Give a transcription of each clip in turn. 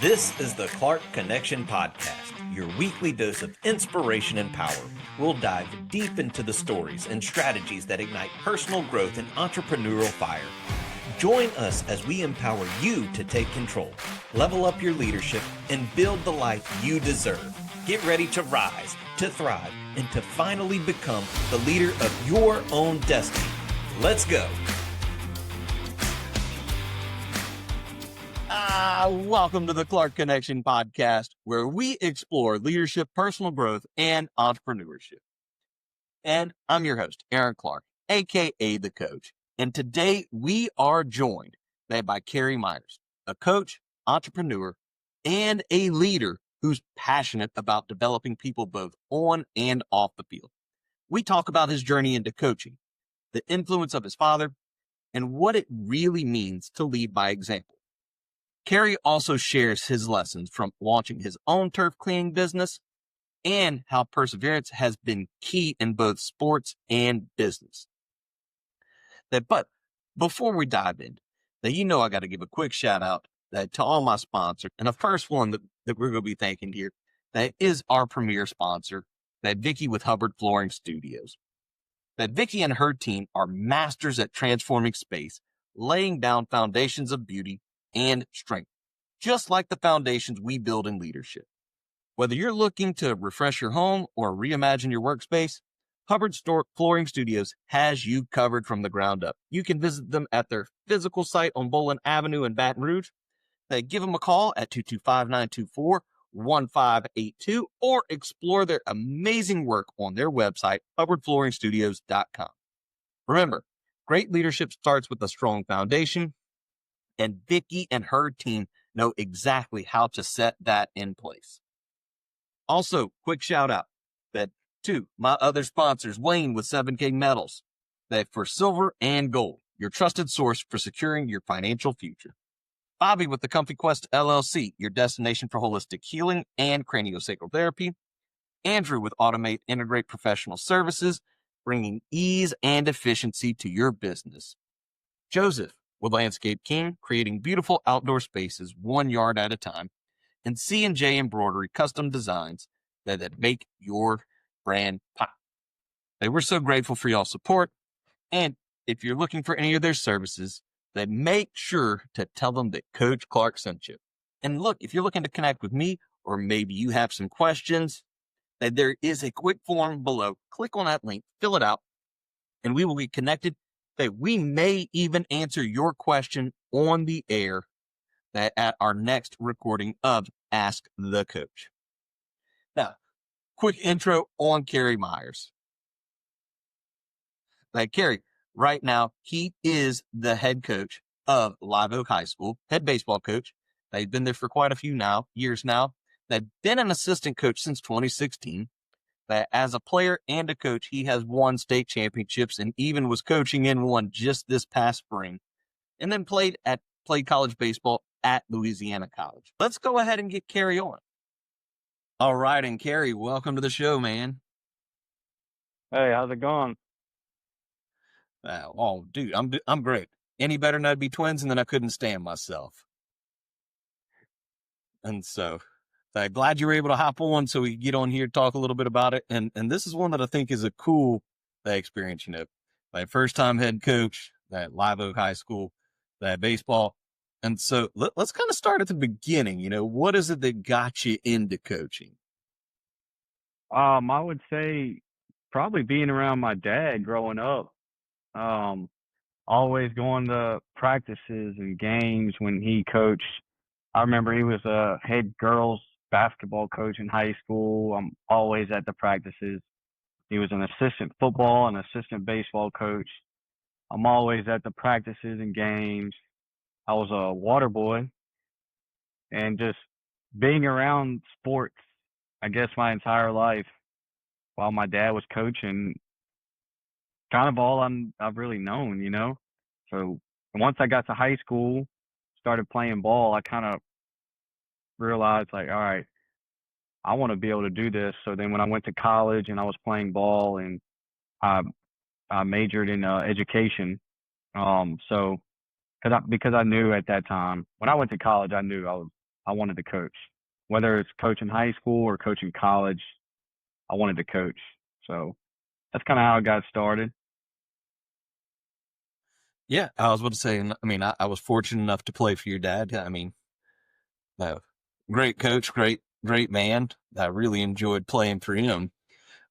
This is the Clark Connection Podcast, your weekly dose of inspiration and power. We'll dive deep into the stories and strategies that ignite personal growth and entrepreneurial fire. Join us as we empower you to take control, level up your leadership, and build the life you deserve. Get ready to rise, to thrive, and to finally become the leader of your own destiny. Let's go. Welcome to the Clark Connection Podcast, where we explore leadership, personal growth, and entrepreneurship. And I'm your host, Aaron Clark, aka The Coach. And today we are joined by Cary Myers, a coach, entrepreneur, and a leader who's passionate about developing people both on and off the field. We talk about his journey into coaching, the influence of his father, and what it really means to lead by example. Cary also shares his lessons from launching his own turf cleaning business and how perseverance has been key in both sports and business. But before we dive in, I got to give a quick shout out to all my sponsors. And the first one that we're going to be thanking here, that is our premier sponsor, Vicki with Hubbard Flooring Studios. Vicki and her team are masters at transforming space, laying down foundations of beauty and strength, just like the foundations we build in leadership. Whether you're looking to refresh your home or reimagine your workspace, Hubbard Flooring Studios has you covered from the ground up. You can visit them at their physical site on Boland Avenue in Baton Rouge. Give them a call at 225-924-1582 or explore their amazing work on their website, hubbardflooringstudios.com. Remember, great leadership starts with a strong foundation, and Vicki and her team know exactly how to set that in place. Also, quick shout out to my other sponsors, Wayne with 7K Metals, for silver and gold, your trusted source for securing your financial future. Bobby with the Comfy Quest LLC, your destination for holistic healing and craniosacral therapy. Andrew with Automate Integrate Professional Services, bringing ease and efficiency to your business. Joseph with Landscape King, creating beautiful outdoor spaces 1 yard at a time. And C&J Embroidery, custom designs that make your brand pop. We're so grateful for y'all's support. And if you're looking for any of their services, make sure to tell them that Coach Clark sent you. And look, if you're looking to connect with me, or maybe you have some questions, there is a quick form below. Click on that link, fill it out, and we will be connected. We may even answer your question on the air at our next recording of Ask the Coach. Now, quick intro on Cary Myers. Cary, right now, he is the head coach of Live Oak High School, head baseball coach. He's been there for quite a few years now. They've been an assistant coach since 2016. As a player and a coach, he has won state championships and even was coaching in one just this past spring. And then played college baseball at Louisiana College. Let's go ahead and get Cary on. All right, and Cary, welcome to the show, man. Hey, how's it going? Dude, I'm great. Any better than I'd be twins, and then I couldn't stand myself. And so, glad you were able to hop on so we could get on here, talk a little bit about it. And this is one that I think is a cool experience, first time head coach, Live Oak High School, baseball. And so let's kind of start at the beginning. What is it that got you into coaching? I would say probably being around my dad growing up. Always going to practices and games when he coached. I remember he was a head girls basketball coach in high school. I'm always at the practices. He was an assistant football and assistant baseball coach. I'm always at the practices and games. I was a water boy, and just being around sports, I guess my entire life while my dad was coaching, kind of all I've really known, So once I got to high school, started playing ball, I kind of realized all right, I want to be able to do this. So then when I went to college and I was playing ball, and I majored in education, because I knew at that time when I went to college, I knew I was I wanted to coach. Whether it's coaching high school or coaching college, I wanted to coach. So that's kind of how it got started. Yeah, I was about to say, I mean, I was fortunate enough to play for your dad. I mean, uh, great coach, great man. I really enjoyed playing for him.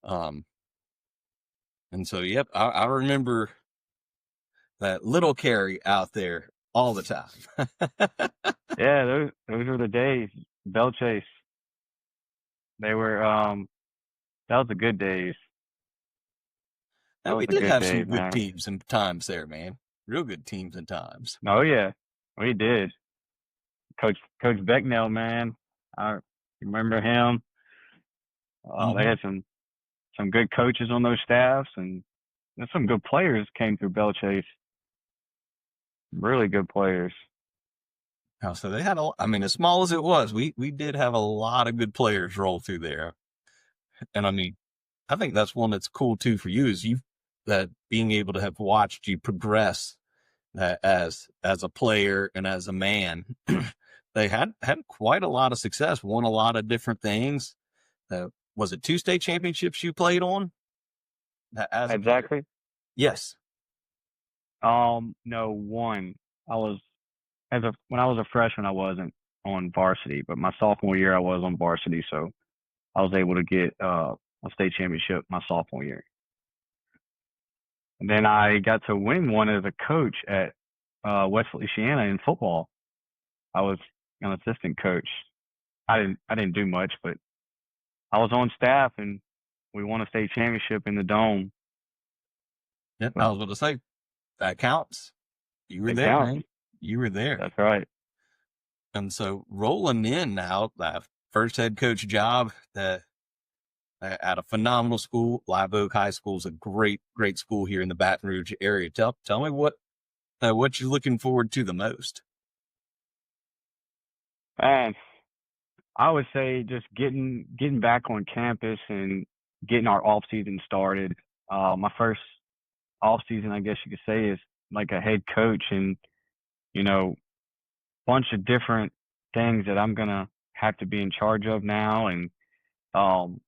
Um, and so, yep, I remember that little Cary out there all the time. Yeah, those were the days. Bell chase. They were that was the good days. That And was we the did good have some days, good man. teams and times there, man. Real good teams and times. Oh yeah, we did. Coach Becknell, man. I remember him. They Mm-hmm. had some good coaches on those staffs, and there's some good players came through Bell Chase. Really good players. Oh, so they had I mean, as small as it was, we did have a lot of good players roll through there. And I mean, I think that's one that's cool too for you is that being able to have watched you progress as a player and as a man. They had quite a lot of success, won a lot of different things. Was it 2 state championships you played on as a player? Exactly. Yes. No, one. I was when I was a freshman, I wasn't on varsity, but my sophomore year, I was on varsity, so I was able to get a state championship my sophomore year. And then I got to win one as a coach at West Feliciana in football. I was an assistant coach. I didn't do much, but I was on staff and we won a state championship in the dome. Yep. I So was going to say that counts. You were it there, counts. man. You were there. That's right. And so rolling in now, that first head coach job that at a phenomenal school, Live Oak High School is a great school here in the Baton Rouge area. Tell me what you're looking forward to the most. And I would say just getting back on campus and getting our off season started. My first off season, I guess you could say, is like a head coach, and you know, bunch of different things that I'm gonna have to be in charge of now, and um,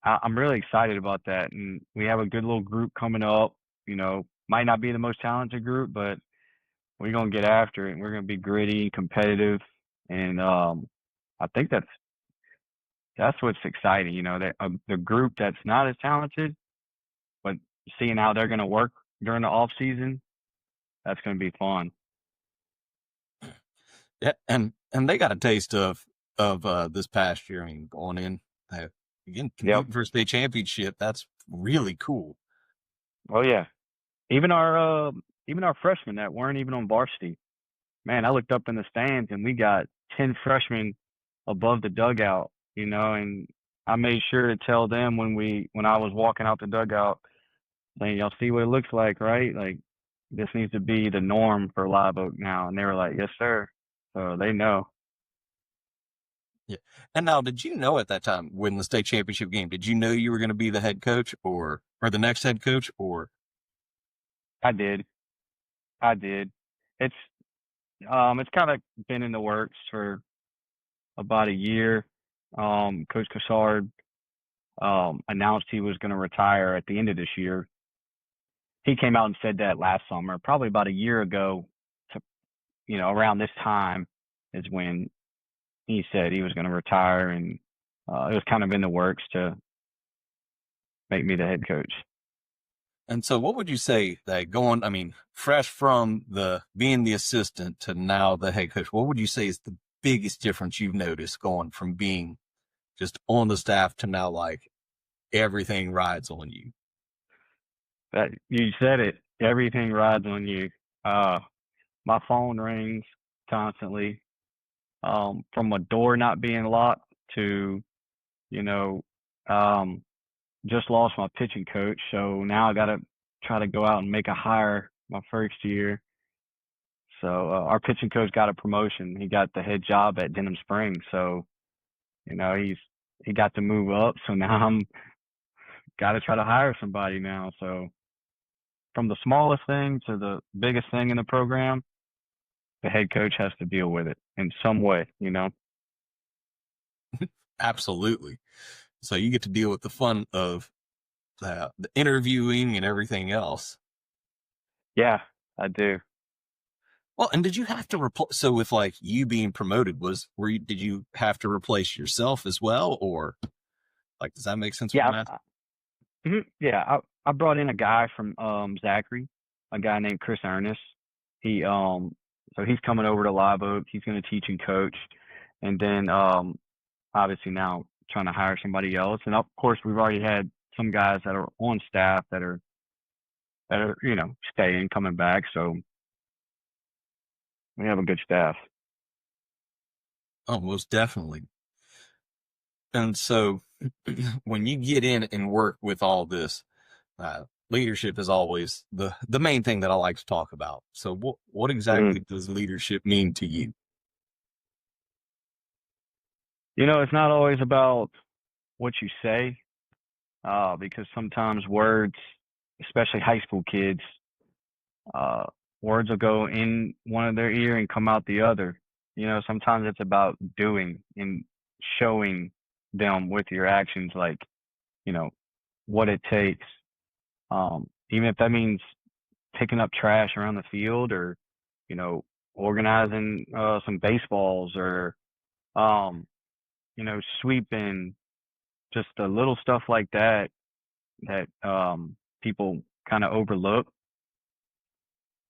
I'm really excited about that. And we have a good little group coming up. You know, might not be the most talented group, but we're gonna get after it. And we're gonna be gritty and competitive, and I think that's what's exciting. You know, that the group that's not as talented, but seeing how they're gonna work during the off season, that's gonna be fun. Yeah, and they got a taste of this past year. I mean, going in again, Yep. competing for a state championship. That's really cool. Oh yeah. Even our freshmen that weren't even on varsity. Man, I looked up in the stands and we got 10 freshmen above the dugout, you know, and I made sure to tell them when I was walking out the dugout, saying, y'all see what it looks like, right? Like this needs to be the norm for Live Oak now. And they were like, yes, sir. So they know. Yeah. And now, did you know at that time when the state championship game? Did you know you were going to be the head coach or the next head coach or? I did. I did. It's it's kind of been in the works for about a year. Coach Cassard announced he was going to retire at the end of this year. He came out and said that last summer, probably about a year ago. To, around this time is when he said he was going to retire, and it was kind of in the works to make me the head coach. And so, what would you say that going? I mean, fresh from being the assistant to now the head coach, what would you say is the biggest difference you've noticed going from being just on the staff to now like everything rides on you? That you said it. Everything rides on you. My phone rings constantly. From a door not being locked to, you know, um, just lost my pitching coach, so now I got to try to go out and make a hire my first year. So our pitching coach got a promotion. He got the head job at Denham Springs. So he got to move up. So now I'm got to try to hire somebody now. So from the smallest thing to the biggest thing in the program, the head coach has to deal with it in some way, you know? Absolutely. So you get to deal with the fun of the interviewing and everything else. Yeah, I do. Well, and did you have to replace? So with like you being promoted, did you have to replace yourself as well, or like does that make sense? What Yeah, I'm asking? yeah. I brought in a guy from Zachary, a guy named Chris Ernest. He so he's coming over to Live Oak. He's going to teach and coach, and then obviously now trying to hire somebody else. And of course, we've already had some guys that are on staff that are staying, coming back. So we have a good staff. Oh, most definitely. And so when you get in and work with all this, leadership is always the main thing that I like to talk about. So what Mhm. exactly does leadership mean to you? It's not always about what you say, because sometimes words, especially high school kids, uh, words will go in one of their ear and come out the other. Sometimes it's about doing and showing them with your actions, like, you know, what it takes. Even if that means picking up trash around the field or, you know, organizing some baseballs or, um, sweeping, just the little stuff like that people kind of overlook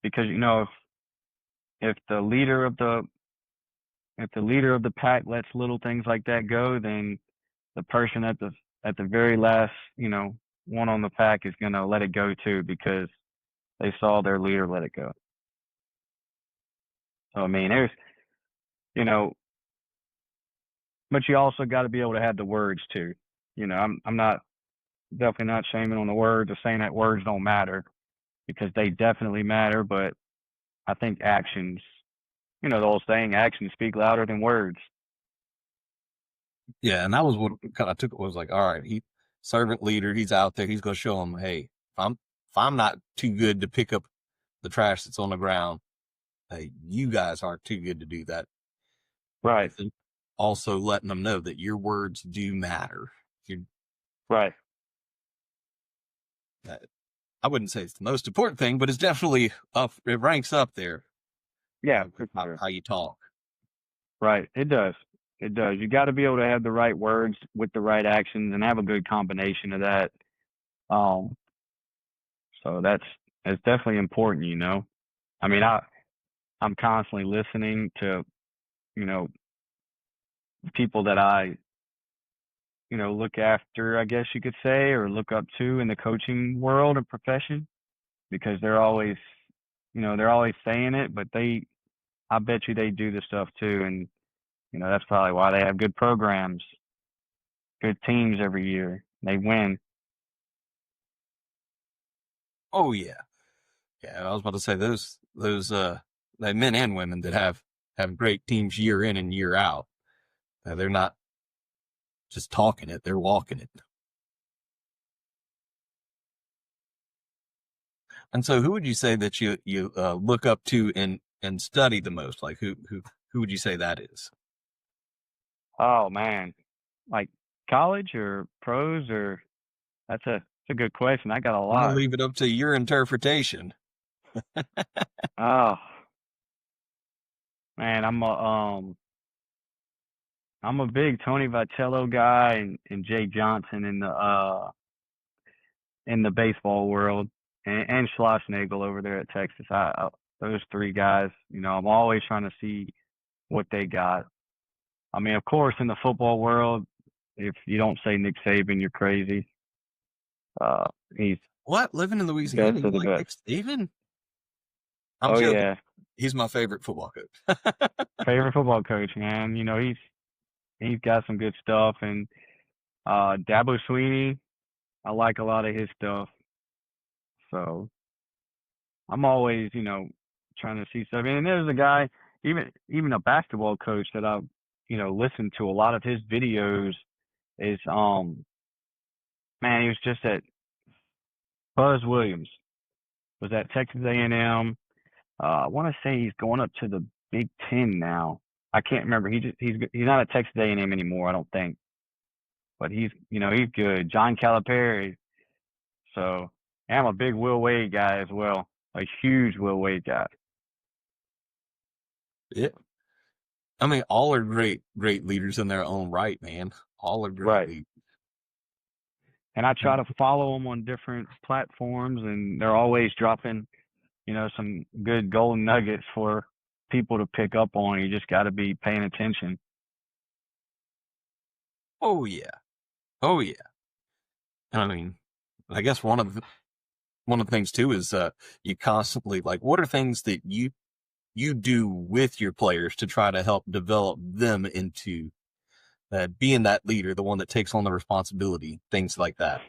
because if the leader of the if the leader of the pack lets little things like that go, then the person at the very last, one on the pack is gonna let it go too because they saw their leader let it go. So I mean, there's you know, but you also got to be able to have the words too. I'm not definitely not shaming on the words or saying that words don't matter because they definitely matter, but I think actions, the old saying, actions speak louder than words. Yeah, and that was what kind of took it was like, all right, he servant leader, he's out there, he's gonna show him, hey, if I'm not too good to pick up the trash that's on the ground, hey, you guys aren't too good to do that. Right, But then also letting them know that your words do matter. You right. I wouldn't say it's the most important thing, but it's definitely up. It ranks up there. Yeah, for How, sure. how you talk. Right. It does. It does. You got to be able to have the right words with the right actions and have a good combination of that. Um, so that's definitely important. I mean, I'm constantly listening to, you know, people that I, look after, I guess you could say, or look up to in the coaching world or profession because they're always saying it, but I bet you they do this stuff too. And, that's probably why they have good programs, good teams every year. They win. Oh yeah, yeah. I was about to say those the men and women that have great teams year in and year out. They're not just talking it; they're walking it. And so, who would you say that you look up to and study the most? Like who would you say that is? Oh man, like college or pros or that's a good question. I got a I'm gonna lot. leave it up to your interpretation. Oh man, I'm a big Tony Vitello guy and Jay Johnson in the baseball world and Schlossnagle over there at Texas. Those three guys, I'm always trying to see what they got. I mean, of course, in the football world, if you don't say Nick Saban, you're crazy. Uh, he's What? Living in Louisiana, best you of the like best. Nick Saban? I'm Oh joking. yeah, He's my favorite football coach. favorite football coach, man. He's got some good stuff, and Dabo Sweeney, I like a lot of his stuff. So I'm always, trying to see stuff. And there's a guy, even a basketball coach that I've, listened to a lot of his videos is man, he was just at Buzz Williams was at Texas A&M. I want to say he's going up to the Big Ten now. I can't remember. He's not at Texas A&M anymore, I don't think. But he's good. John Calipari. So I'm a big Will Wade guy as well. A huge Will Wade guy. Yeah. I mean, all are great leaders in their own right, man. All are great Right. leaders. And I try to follow them on different platforms, and they're always dropping, some good golden nuggets for people to pick up on. You just got to be paying attention. Oh yeah. Oh yeah. I mean, I guess one of the things too is you constantly like, what are things that you do with your players to try to help develop them into being that leader, the one that takes on the responsibility, things like that.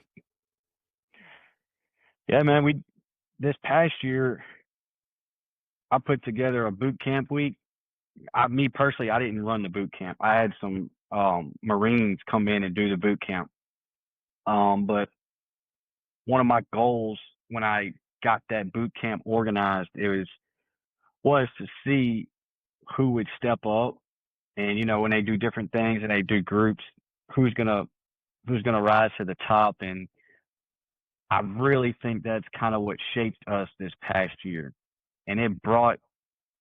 Yeah, man. This past year, I put together a boot camp week. Me personally, I didn't run the boot camp. I had some Marines come in and do the boot camp. But one of my goals when I got that boot camp organized, was to see who would step up, and when they do different things and they do groups, who's gonna rise to the top. And I really think that's kind of what shaped us this past year, and it brought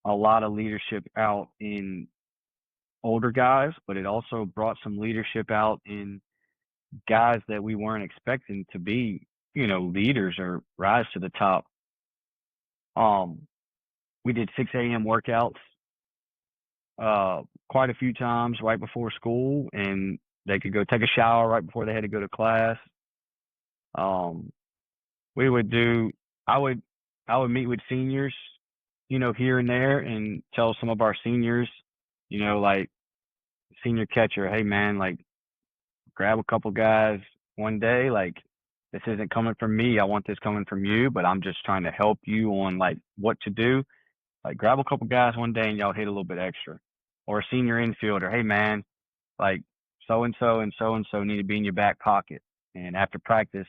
a lot of leadership out in older guys, but it also brought some leadership out in guys that we weren't expecting to be, leaders or rise to the top. We did 6 a.m. workouts quite a few times right before school, and they could go take a shower right before they had to go to class. We would do. I would meet with seniors, here and there, and tell some of our seniors, like senior catcher, hey man, like grab a couple guys one day, like this isn't coming from me. I want this coming from you, but I'm just trying to help you on like what to do. Like grab a couple guys one day and y'all hit a little bit extra. Or a senior infielder, hey man, like so and so and so and so need to be in your back pocket. And after practice,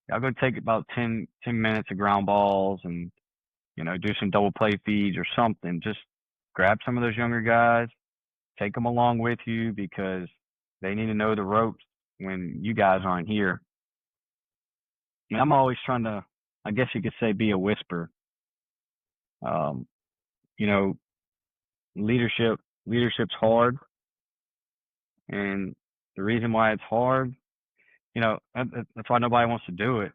y'all go take about 10 minutes of ground balls and, do some double play feeds or something. Just grab some of those younger guys, take them along with you because they need to know the ropes when you guys aren't here. And I'm always trying to, I guess you could say, be a whisper. Um, you know, leadership's hard, and the reason why it's hard, that's why nobody wants to do it,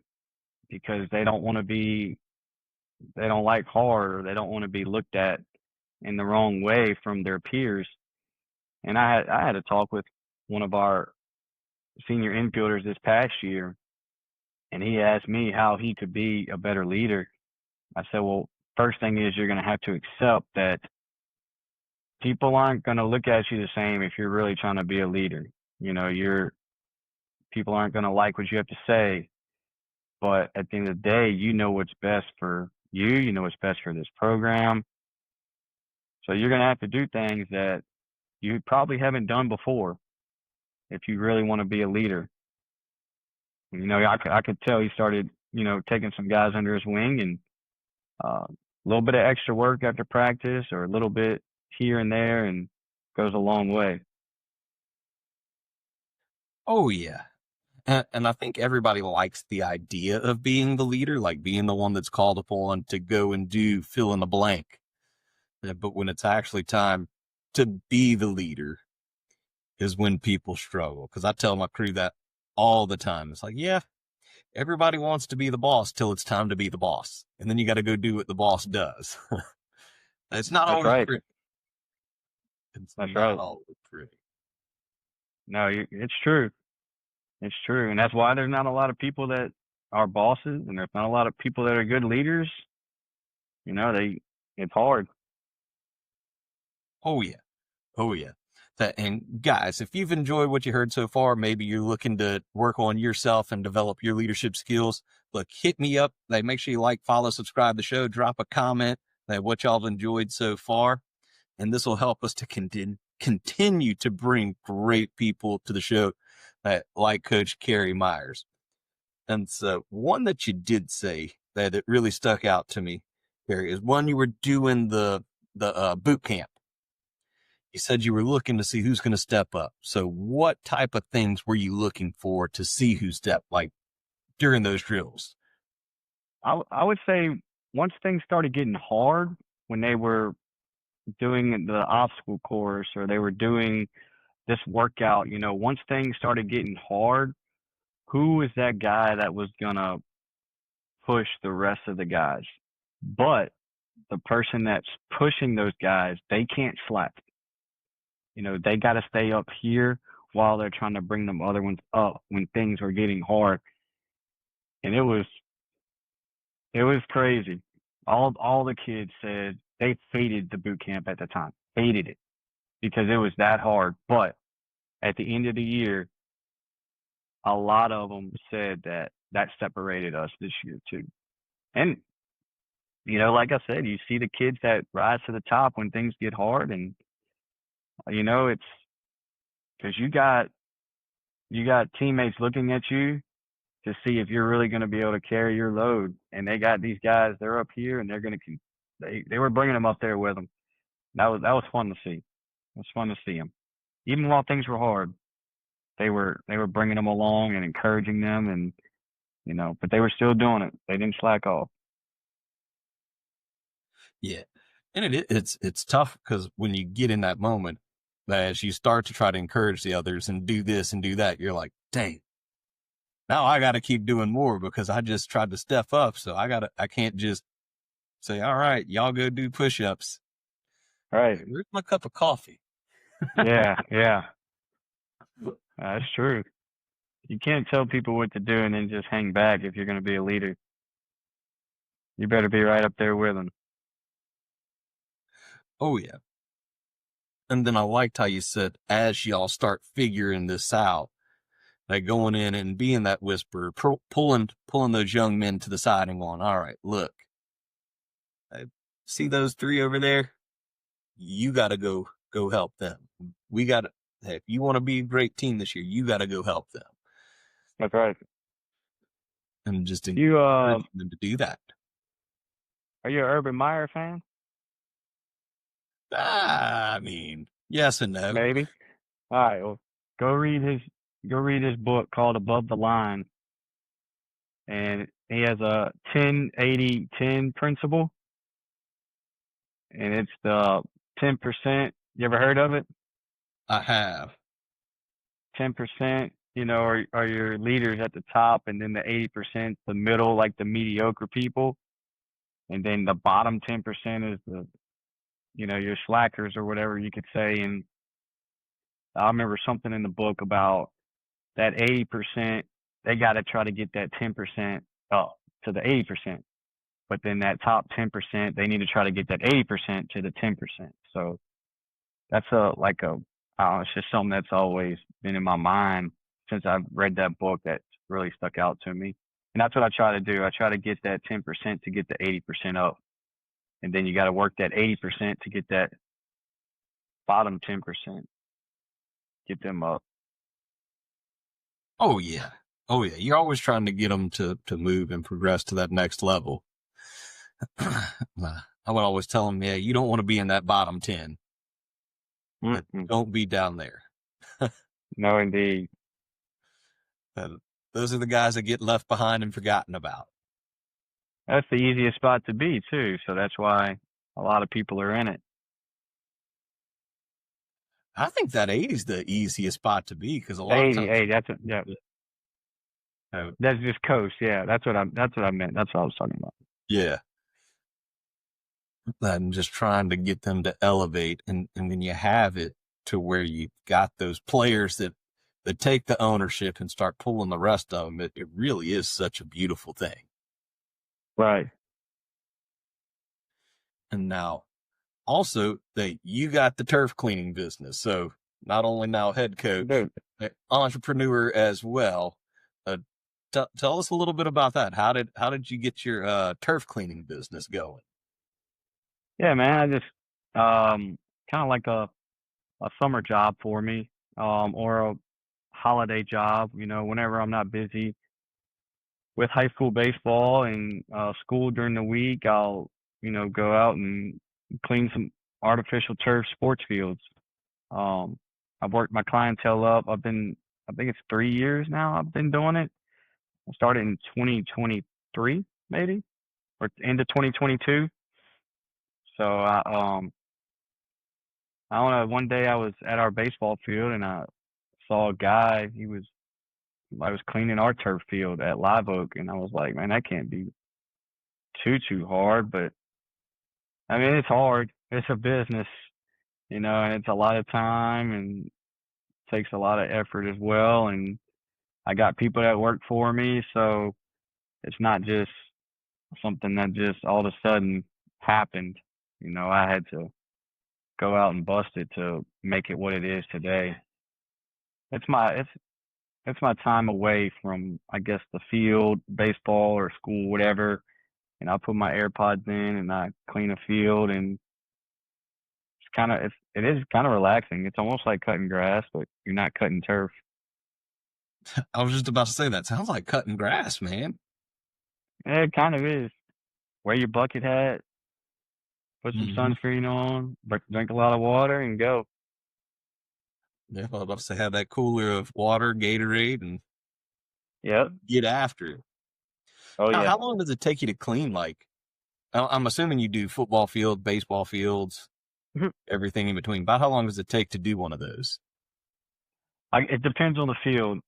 because they don't like hard, or they don't want to be looked at in the wrong way from their peers. And I had a talk with one of our senior infielders this past year, and he asked me how he could be a better leader. I said, well, first thing is you're going to have to accept that people aren't going to look at you the same if you're really trying to be a leader. People aren't going to like what you have to say, but at the end of the day, you know what's best for you. You know what's best for this program. So you're going to have to do things that you probably haven't done before if you really want to be a leader. I could tell he started, taking some guys under his wing, and a little bit of extra work after practice or a little bit here and there, and goes a long way. Oh yeah. And I think everybody likes the idea of being the leader, like being the one that's called upon to go and do fill in the blank. But when it's actually time to be the leader is when people struggle. Because I tell my crew that all the time. It's like, yeah, everybody wants to be the boss till it's time to be the boss. And then you got to go do what the boss does. It's not That's always right. pretty. It's That's not right. always pretty. No, it's true. It's true. And that's why there's not a lot of people that are bosses, and there's not a lot of people that are good leaders. It's hard. Oh yeah. Oh yeah. And guys, if you've enjoyed what you heard so far, maybe you're looking to work on yourself and develop your leadership skills, look, hit me up. Make sure you like, follow, subscribe to the show, drop a comment what y'all have enjoyed so far. And this will help us to continue to bring great people to the show, like Coach Cary Myers. And so one that you did say that really stuck out to me, Cary, is when you were doing the boot camp. You said you were looking to see who's going to step up. So what type of things were you looking for to see who stepped, like during those drills? I would say once things started getting hard, when they were doing the obstacle course or they were doing this workout, once things started getting hard, who was that guy that was gonna push the rest of the guys? But the person that's pushing those guys, they can't slack. They got to stay up here while they're trying to bring them other ones up when things were getting hard. And it was crazy. All the kids said they hated the boot camp at the time, hated it because it was that hard. But at the end of the year, a lot of them said that separated us this year too. And like I said, you see the kids that rise to the top when things get hard, and it's because you got teammates looking at you to see if you're really going to be able to carry your load. And they got these guys, they're up here, and they're going to they were bringing them up there with them. That was fun to see. It was fun to see them, even while things were hard. They were bringing them along and encouraging them, and but they were still doing it. They didn't slack off. Yeah. And it's tough because when you get in that moment, as you start to try to encourage the others and do this and do that, you're like, dang, now I got to keep doing more because I just tried to step up. So I can't just say, all right, y'all go do push-ups. Right. Where's my cup of coffee? Yeah. That's true. You can't tell people what to do and then just hang back if you're going to be a leader. You better be right up there with them. Oh, yeah. And then I liked how you said, as y'all start figuring this out, like going in and being that whisperer, pulling those young men to the side and going, all right, look, I see those three over there? You got to go help them. Hey, if you want to be a great team this year, you got to go help them. That's right. And just You encourage them to do that. Are you an Urban Meyer fan? I mean, yes and no. Maybe. All right. Well, go read his book called Above the Line, and he has a 10-80-10 principle, and it's the 10%. You ever heard of it? I have. 10%, are your leaders at the top, and then the 80%, the middle, like the mediocre people, and then the bottom 10% is your slackers or whatever you could say. And I remember something in the book about that 80%, they got to try to get that 10% up to the 80%. But then that top 10%, they need to try to get that 80% to the 10%. So that's it's just something that's always been in my mind since I've read that book. That's really stuck out to me. And that's what I try to do. I try to get that 10% to get the 80% up. And then you got to work that 80% to get that bottom 10%, get them up. Oh yeah. You're always trying to get them to move and progress to that next level. I would always tell them, yeah, you don't want to be in that bottom 10. Don't be down there. No, indeed. Those are the guys that get left behind and forgotten about. That's the easiest spot to be too. So that's why a lot of people are in it. I think that 80 is the easiest spot to be because a lot of times. 80, that's just coast. Yeah, that's what I meant. That's what I was talking about. Yeah. I'm just trying to get them to elevate, and when you have it to where you've got those players that take the ownership and start pulling the rest of them, it really is such a beautiful thing. Right. And now, also, that you got the turf cleaning business, so not only now head coach, entrepreneur as well. Tell us a little bit about that. How did you get your turf cleaning business going? Yeah, man, I just kind of like a summer job for me, or a holiday job. Whenever I'm not busy with high school baseball and school during the week, I'll go out and clean some artificial turf sports fields. I've worked my clientele up. I think it's 3 years now I've been doing it. I started in 2023, maybe, or end of 2022. So I don't know. One day I was at our baseball field and I saw a guy. I was cleaning our turf field at Live Oak, and I was like, man, that can't be too hard. But I mean, it's hard. It's a business, and it's a lot of time and takes a lot of effort as well. And I got people that work for me, so it's not just something that just all of a sudden happened. I had to go out and bust it to make it what it is today. It's my it's my time away from, I guess, the field, baseball or school, whatever. And I put my AirPods in and I clean a field, and it is kind of relaxing. It's almost like cutting grass, but you're not cutting turf. I was just about to say that sounds like cutting grass, man. Yeah, it kind of is. Wear your bucket hat, put some Mm-hmm. sunscreen on, drink a lot of water, and go. Yeah, I was about to say have that cooler of water, Gatorade, and Yep. get after it. Oh Now, yeah. how long does it take you to clean? Like, I'm assuming you do football field, baseball fields, everything in between. About how long does it take to do one of those? It depends on the field.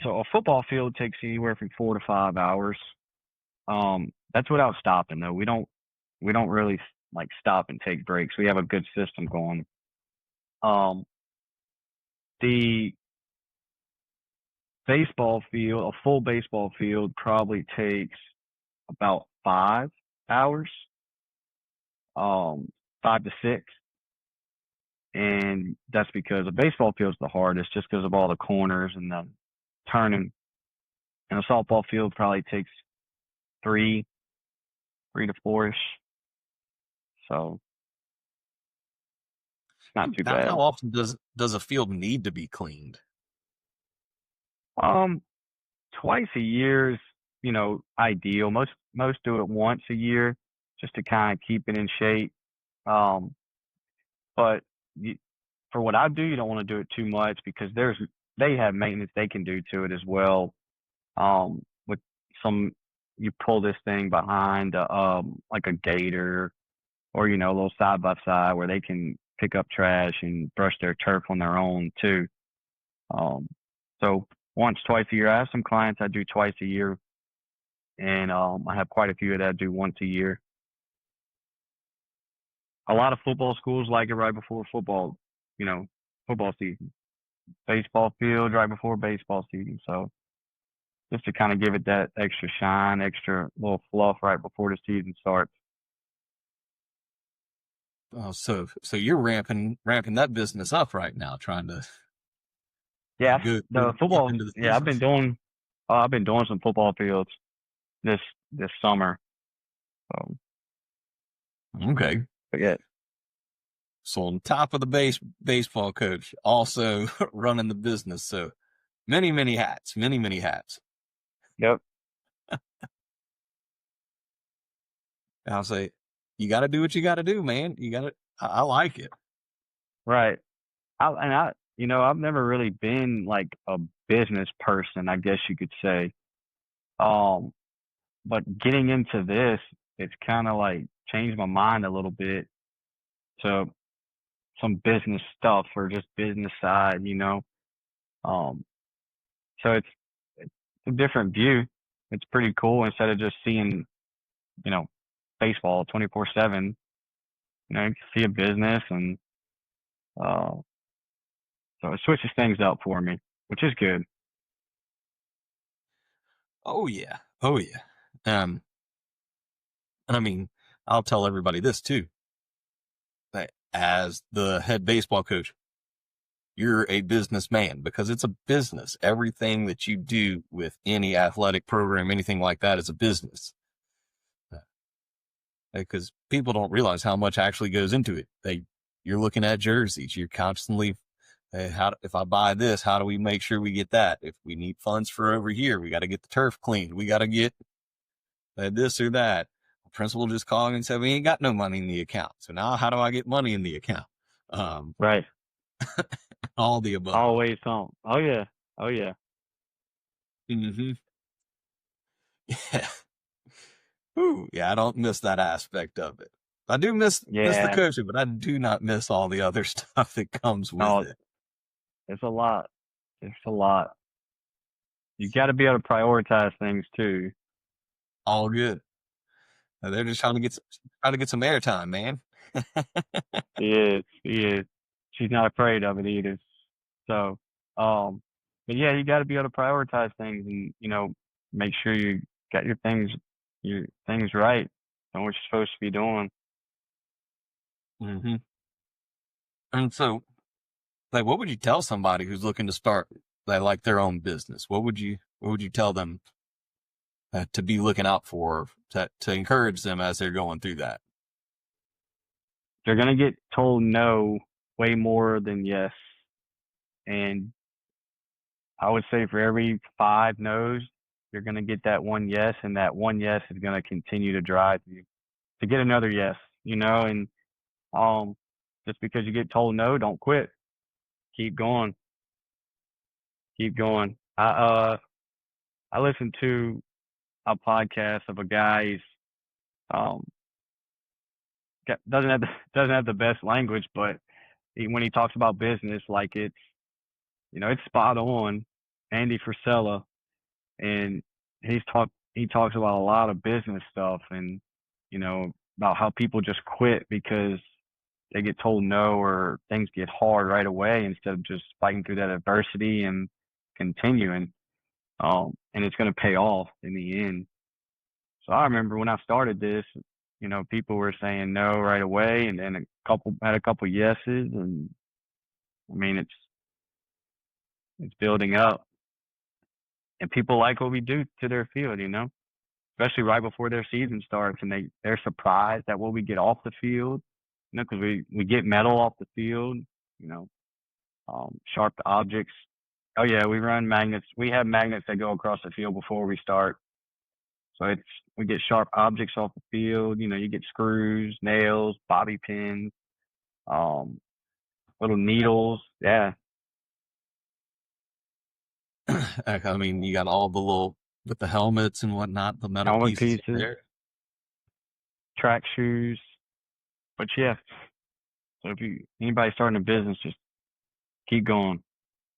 So a football field takes anywhere from 4 to 5 hours. That's without stopping though. We don't really like stop and take breaks. We have a good system going. Um, the baseball field, a full baseball field, probably takes about 5 hours, 5 to 6, and that's because a baseball field's the hardest, just because of all the corners and the turning. And a softball field probably takes 3 to 4ish. So it's not too Now, how bad. often does a field need to be cleaned? Um, Twice a year is, ideal. Most do it once a year just to kind of keep it in shape. Um, but for what I do, you don't want to do it too much because they have maintenance they can do to it as well. With some, you pull this thing behind like a gator, or a little side by side where they can pick up trash and brush their turf on their own too. Um, so once, twice a year. I have some clients I do twice a year, and I have quite a few that I do once a year. A lot of football schools like it right before you know, football season. Baseball field right before baseball season. So just to kind of give it that extra shine, extra little fluff right before the season starts. Oh, so you're ramping that business up right now, trying to Yeah, go the deep football. into the Yeah, seasons. I've been doing some football fields this summer. So, Okay. but yeah, So on top of the baseball coach, also running the business. So many hats, many hats. yep, I'll say, you got to do what you got to do, man. You got to. I like it. right. I've never really been like a business person, I guess you could say. Um, but getting into this, it's kind of like changed my mind a little bit to some business stuff or just business side. Um, so it's a different view. It's pretty cool instead of just seeing, you know, baseball 24/7. You see a business, and uh, so it switches things up for me, which is good. Oh yeah. Oh yeah. Um, and I mean, I'll tell everybody this too, that as the head baseball coach, you're a businessman because it's a business. Everything that you do with any athletic program, anything like that is a business. Because people don't realize how much actually goes into it. You're looking at jerseys. You're constantly, hey, if I buy this, how do we make sure we get that? If we need funds for over here, we got to get the turf cleaned. We got to get this or that. The principal just called and said, we ain't got no money in the account. So now how do I get money in the account? Right. All the above. Always something. Oh yeah. Oh yeah. Mm-hmm. Yeah. Ooh, yeah, I don't miss that aspect of it. I do miss the Yeah. coaching, but I do not miss all the other stuff that comes with No, it. it's a lot. It's a lot. You got to be able to prioritize things too. All good. They're just trying to get some airtime, man. He is. He is. She's not afraid of it either. So, but yeah, you got to be able to prioritize things and, make sure you got your things right and what you're supposed to be doing. Mm-hmm. And so, like, what would you tell somebody who's looking to start, like their own business? What would you tell them to be looking out for to encourage them as they're going through that? They're going to get told no way more than yes. And I would say for every 5 no's, you're going to get that one yes. And that one yes is going to continue to drive you to get another yes, and just because you get told no, don't quit. Keep going. Keep going. I listened to a podcast of a guy. He's um doesn't have the best language, but when he talks about business, like it's spot on. Andy Frisella, and he talks about a lot of business stuff, and about how people just quit because they get told no or things get hard right away instead of just fighting through that adversity and continuing. And it's going to pay off in the end. So I remember when I started this, people were saying no right away, and then had a couple yeses, and I mean it's building up, and people like what we do to their field, especially right before their season starts, and they're surprised at what we get off the field, because we get metal off the field, you know, sharp objects. Oh yeah, we run magnets. We have magnets that go across the field before we start. So we get sharp objects off the field. You get screws, nails, bobby pins, um, little needles. Yeah, I mean, you got all the little with the helmets and whatnot, the metal helmet pieces in pieces, there. track shoes. But yeah, so if anybody starting a business, just keep going.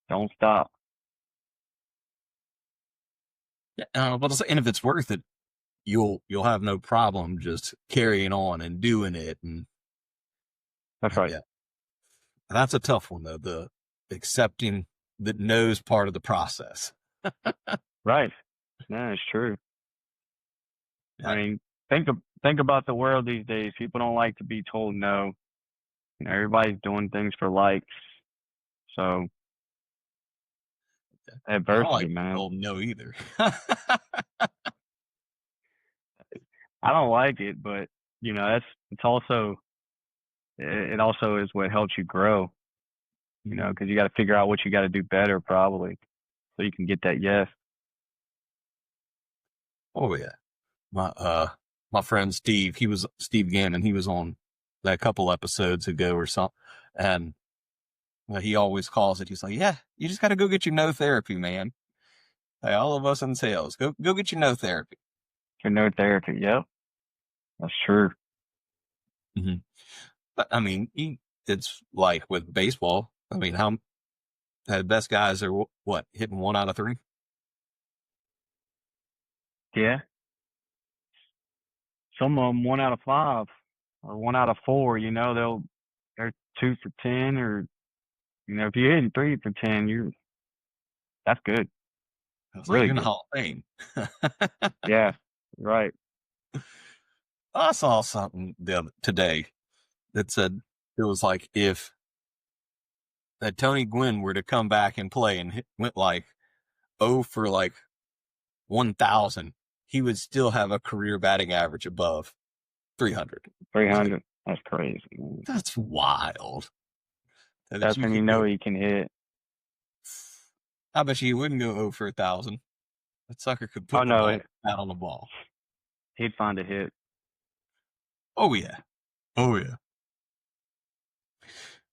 Don't stop. Yeah, but and if it's worth it, you'll have no problem just carrying on and doing it. And That's right. yeah, that's a tough one though. The accepting that knows part of the process. Right. Yeah, it's true. Yeah. I mean, think about the world these days. People don't like to be told no. Everybody's doing things for likes. So I don't like adversity, man. told no either. I don't like it, but it's also it also is what helps you grow. Because you got to figure out what you got to do better, probably, so you can get that yes. Oh yeah. My friend Steve, Steve Gannon, he was on that couple episodes ago or something. And he always calls it. He's like, yeah, you just got to go get your no therapy, man. Hey, all of us in sales, go get your no therapy. For no therapy, yep, that's true. Mm-hmm. But I mean, it's like with baseball. I mean, how the best guys are what hitting 1 out of 3. Yeah, some of them 1 out of 5 or 1 out of 4. They're 2 for 10, or if you're hitting 3 for 10, that's good, I was like, really you're in the good. Hall of Fame. Yeah, right. I saw something today that said it was like if that Tony Gwynn were to come back and play and went like 0 for like 1,000, he would still have a career batting average above 300. 300. That's crazy, man. That's wild. That That's you when could go. he can hit. I bet you he wouldn't go 0 for 1,000. That sucker could Oh put the no, ball out on the ball. he'd find a hit. Oh yeah. Oh yeah.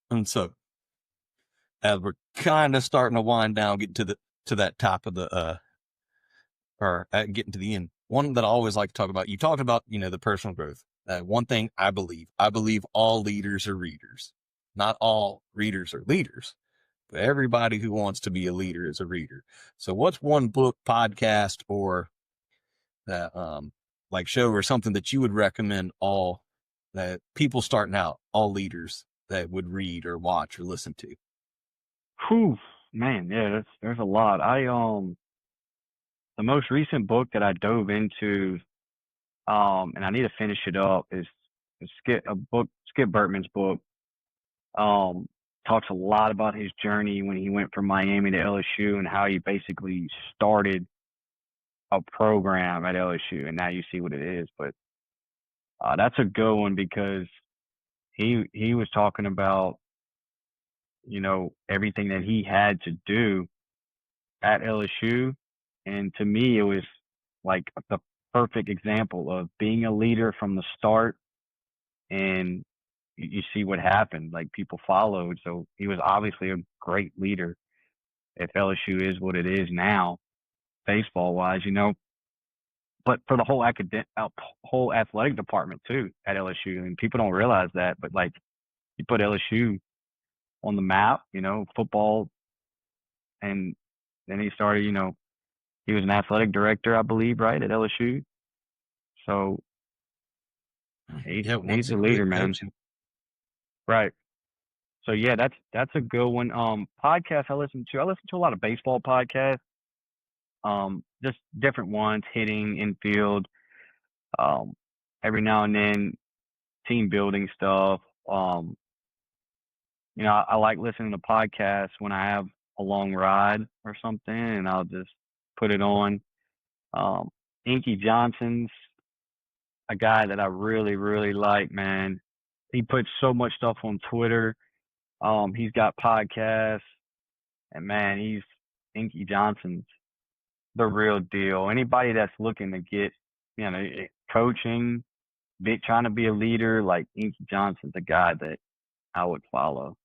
And so as we're kind of starting to wind down, get to that top of the getting to the end. One that I always like to talk about. You talked about the personal growth. One thing I believe all leaders are readers. Not all readers are leaders, but everybody who wants to be a leader is a reader. So, what's one book, podcast, or like show or something that you would recommend all that people starting out, all leaders that would read or watch or listen to? Whew, man, yeah, there's a lot. The most recent book that I dove into, and I need to finish it up, is Skip Bertman's book. Talks a lot about his journey when he went from Miami to LSU and how he basically started a program at LSU, and now you see what it is. But that's a good one because he was talking about everything that he had to do at LSU, and to me it was like the perfect example of being a leader from the start, and you see what happened. Like, people followed, so he was obviously a great leader if LSU is what it is now, baseball wise, but for the whole athletic department too at LSU. And people don't realize that, but like, you put LSU on the map, football. And then he started, he was an athletic director, I believe, right, at LSU. So he's a leader, man. Right. So yeah, that's a good one. Podcast I listen to a lot of baseball podcasts. Just different ones, hitting, infield, every now and then team building stuff. I like listening to podcasts when I have a long ride or something, and I'll just put it on. Inky Johnson's a guy that I really, really like, man. He puts so much stuff on Twitter. He's got podcasts, and man, Inky Johnson's the real deal. Anybody that's looking to get, coaching, trying to be a leader, like, Inky Johnson's a guy that I would follow.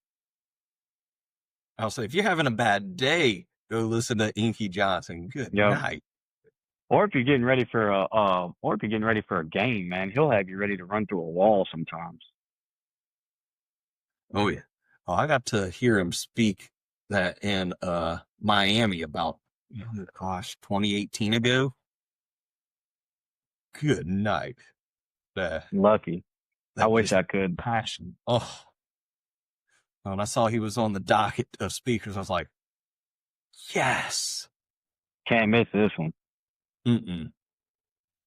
I'll say, if you're having a bad day, go listen to Inky Johnson. Good night. Or if you're getting ready for a game, man, he'll have you ready to run through a wall sometimes. Oh yeah. Oh, I got to hear him speak that in Miami about 2018 ago. Good night. Lucky. I wish I could. Passion. Oh. When I saw he was on the docket of speakers, I was like, yes. Can't miss this one.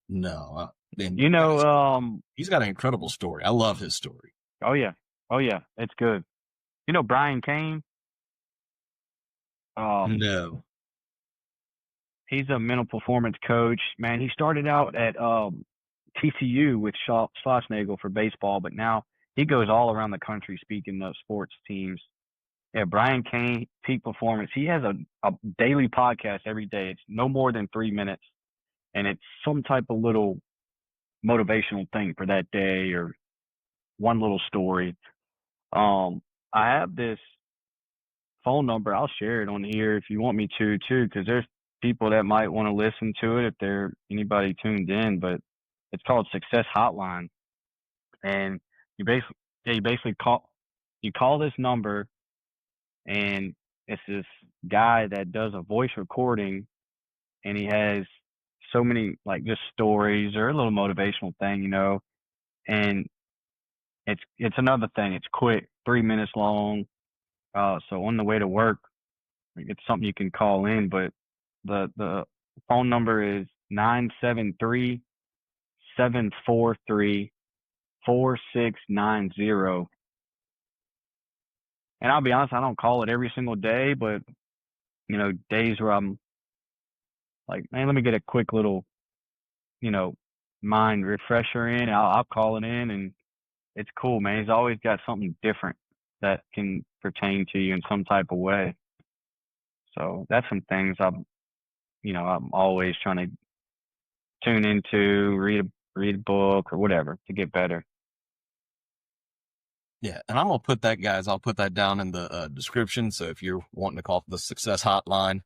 No. He's got an incredible story. I love his story. Oh yeah. It's good. Brian Kane? No. He's a mental performance coach. Man, he started out at TCU with Schlossnagle for baseball, but now he goes all around the country speaking to sports teams. Yeah, Brian Kane, Peak Performance. He has a daily podcast every day. It's no more than 3 minutes, and it's some type of little motivational thing for that day or one little story. I have this phone number. I'll share it on here if you want me to too, because there's people that might want to listen to it if anybody tuned in. But it's called Success Hotline, and you basically call this number, and it's this guy that does a voice recording, and he has so many, like, just stories or a little motivational thing, and it's another thing. It's quick, 3 minutes long. So on the way to work, it's something you can call in, but the phone number is 973-743-4690. And I'll be honest, I don't call it every single day, but days where I'm like, man, let me get a quick little, mind refresher in. I'll call it in, and it's cool, man. He's always got something different that can pertain to you in some type of way. So that's some things I'm always trying to tune into, read a book or whatever to get better. Yeah, and I'm gonna put that, guys. I'll put that down in the description. So if you're wanting to call the Success Hotline,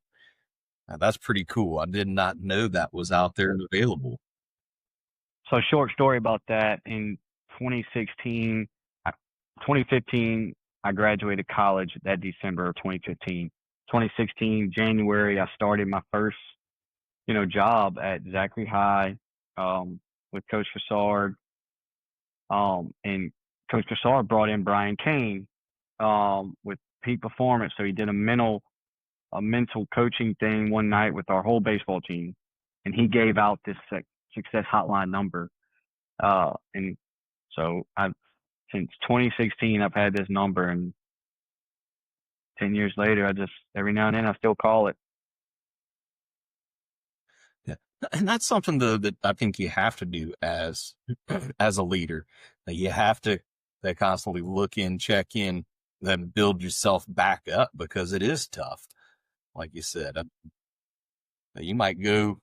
that's pretty cool. I did not know that was out there and available. So short story about that. In 2016, 2015, I graduated college that December of 2015. 2016, January, I started my first, job at Zachary High, with Coach Fassard. And Coach Fassard brought in Brian Kane, with peak performance. So he did a mental coaching thing one night with our whole baseball team, and he gave out this success hotline number. And so since 2016, I've had this number, and 10 years later, I just, every now and then I still call it. Yeah. And that's something that I think you have to do as a leader. That you have to constantly look in, check in, then build yourself back up, because it is tough. Like you said, you might go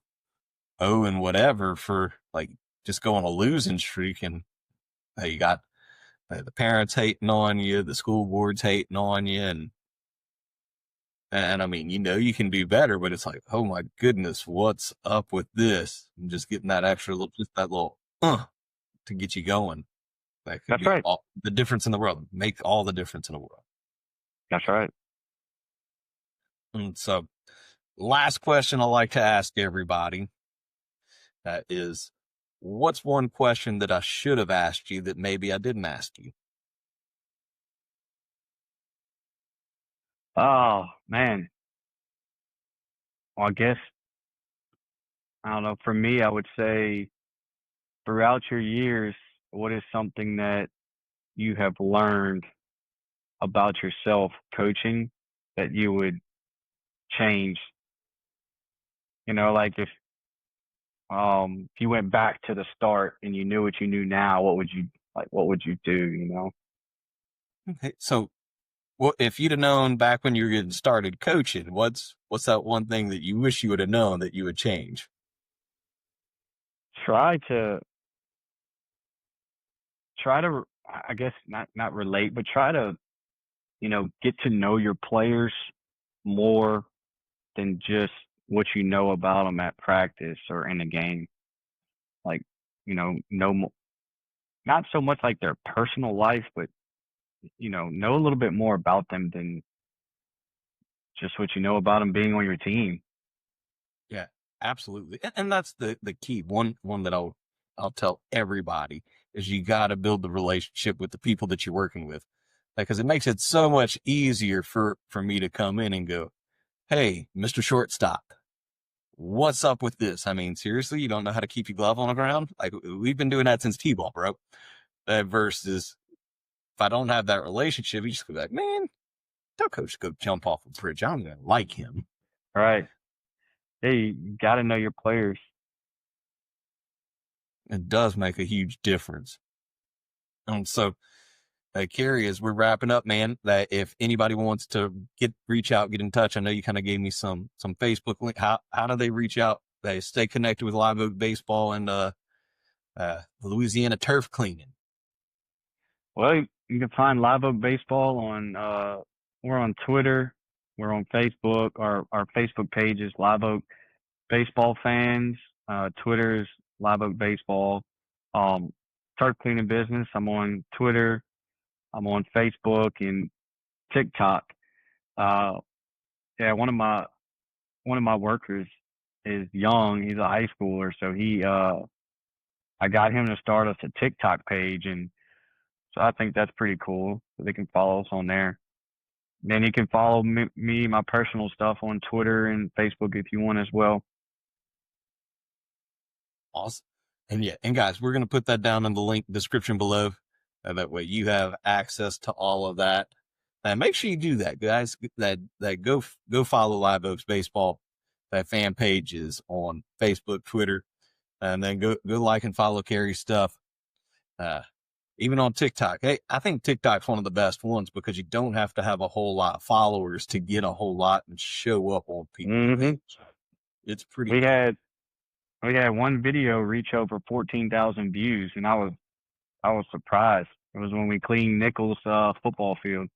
and whatever for like just go on a losing streak, and you got the parents hating on you, the school board's hating on you, and I mean, you can do better, but it's like, oh my goodness, what's up with this? And just getting that extra little, just that little to get you going. That could That's be right. The difference in the world. Make all the difference in the world. That's right. And so, last question I like to ask everybody is, what's one question that I should have asked you that maybe I didn't ask you? Oh, man. Well, I guess, I don't know. For me, I would say throughout your years, what is something that you have learned about yourself coaching that you would change? Like if you went back to the start and you knew what you knew now, what would you do? Okay, so if you'd have known back when you were getting started coaching, what's that one thing that you wish you would have known that you would change? Try to, I guess not relate, but try to, get to know your players more than just what you know about them at practice or in a game. Like, know not so much like their personal life, but know a little bit more about them than just what you know about them being on your team. Yeah, absolutely. And that's the key. One that I'll tell everybody is you got to build the relationship with the people that you're working with, because it makes it so much easier for me to come in and go, hey, Mr. Shortstop, what's up with this? I mean, seriously, you don't know how to keep your glove on the ground? Like, we've been doing that since T-ball, bro. Versus if I don't have that relationship, you just go like, man, tell coach to go jump off a bridge. I'm going to like him. Right. Hey, you got to know your players. It does make a huge difference. So, Cary, as we're wrapping up, man, that if anybody wants to reach out, get in touch, I know you kind of gave me some Facebook link. How do they reach out? They stay connected with Live Oak Baseball and Louisiana turf cleaning. Well, you can find Live Oak Baseball we're on Twitter, we're on Facebook. Our Facebook page is Live Oak Baseball Fans. Twitter is Live Oak Baseball. Turf cleaning business. I'm on Twitter. I'm on Facebook and TikTok. Yeah, one of my workers is young. He's a high schooler, so I got him to start us a TikTok page, and so I think that's pretty cool. So they can follow us on there. Then you can follow me, my personal stuff on Twitter and Facebook if you want as well. Awesome. And yeah, and guys, we're going to put that down in the link description below. That way you have access to all of that. And make sure you do that, guys. That go follow Live Oaks Baseball. That fan page is on Facebook, Twitter, and then go like and follow Cary's stuff. Even on TikTok. Hey, I think TikTok's one of the best ones because you don't have to have a whole lot of followers to get a whole lot and show up on people. Mm-hmm. It's pretty. We had one video reach over 14,000 views, and I was surprised. It was when we cleaned Nichols' football field.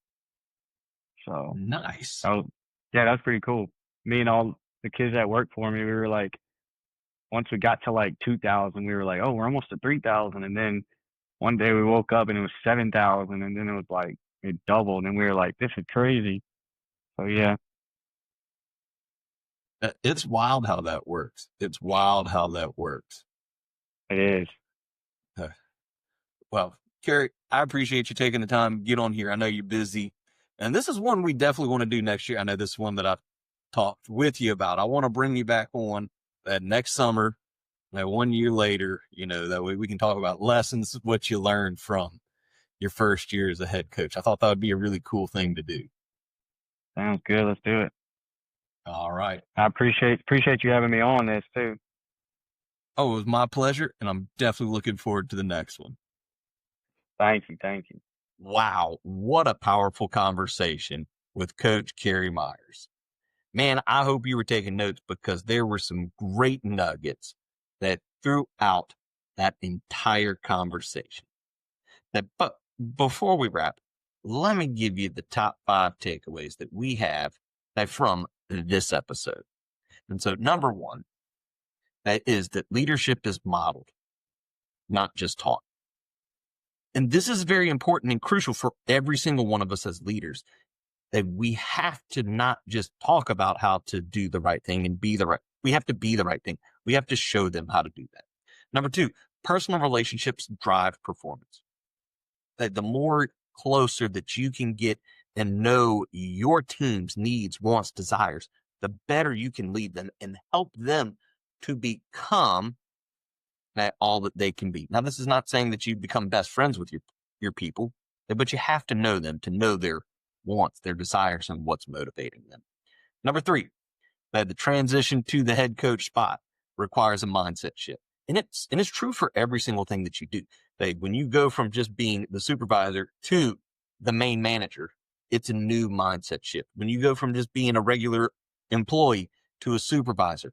So Nice. yeah, that's pretty cool. Me and all the kids that worked for me, we were like, once we got to like 2,000, we were like, oh, we're almost at 3,000. And then one day we woke up and it was 7,000, and then it was like it doubled, and we were like, this is crazy. So yeah, It's wild how that works. It's wild how that works. it is. Well, Cary, I appreciate you taking the time to get on here. I know you're busy, and this is one we definitely want to do next year. I know this is one that I've talked with you about. I want to bring you back on that next summer, that 1 year later, that way we can talk about lessons, what you learned from your first year as a head coach. I thought that would be a really cool thing to do. Sounds good. Let's do it. All right. I appreciate you having me on this too. Oh, it was my pleasure, and I'm definitely looking forward to the next one. Thank you. Wow, what a powerful conversation with Coach Cary Myers. Man, I hope you were taking notes, because there were some great nuggets that throughout that entire conversation. But before we wrap, let me give you the top 5 takeaways that we have from this episode. And so number 1, that is that leadership is modeled, not just taught. And this is very important and crucial for every single one of us as leaders, that we have to not just talk about how to do the right thing and we have to be the right thing. We have to show them how to do that. Number 2, personal relationships drive performance. That the more closer that you can get and know your team's needs, wants, desires, the better you can lead them and help them to become all that they can be. Now, this is not saying that you become best friends with your people, but you have to know them to know their wants, their desires, and what's motivating them. Number 3, the transition to the head coach spot requires a mindset shift. And it's true for every single thing that you do. When you go from just being the supervisor to the main manager, it's a new mindset shift. When you go from just being a regular employee to a supervisor,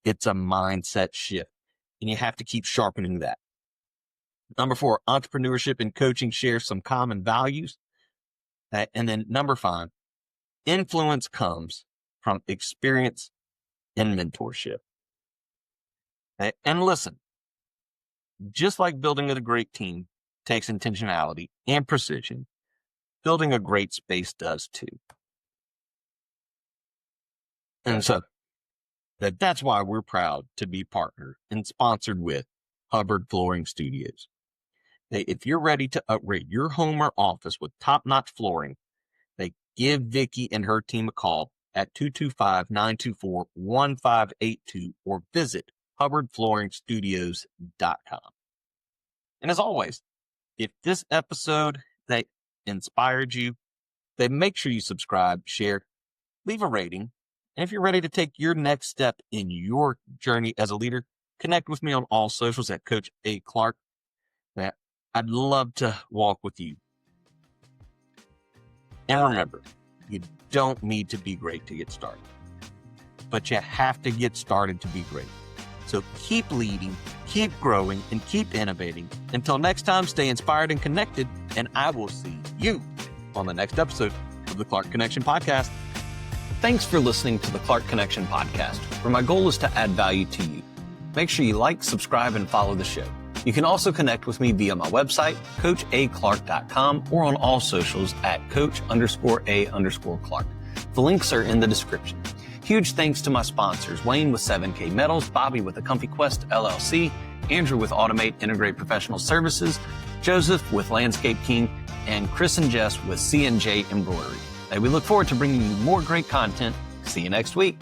it's a mindset shift. And you have to keep sharpening that. Number 4, entrepreneurship and coaching share some common values. And then number 5, influence comes from experience and mentorship. And listen, just like building a great team takes intentionality and precision, building a great space does too. And so that's why we're proud to be partnered and sponsored with Hubbard Flooring Studios. If you're ready to upgrade your home or office with top-notch flooring, give Vicki and her team a call at 225-924-1582 or visit hubbardflooringstudios.com. And as always, if this episode inspired you, then make sure you subscribe, share, leave a rating. And if you're ready to take your next step in your journey as a leader, connect with me on all socials at Coach A. Clark. I'd love to walk with you. And remember, you don't need to be great to get started, but you have to get started to be great. So keep leading, keep growing, and keep innovating. Until next time, stay inspired and connected, and I will see you on the next episode of the Clark Connection Podcast. Thanks for listening to the Clark Connection Podcast, where my goal is to add value to you. Make sure you like, subscribe, and follow the show. You can also connect with me via my website, coachaclark.com, or on all socials at coach_A_Clark. The links are in the description. Huge thanks to my sponsors, Wayne with 7K Metals, Bobby with the Comfy Quest LLC, Andrew with Automate Integrate Professional Services, Joseph with Landscape King, and Chris and Jess with C&J Embroidery. We look forward to bringing you more great content. See you next week.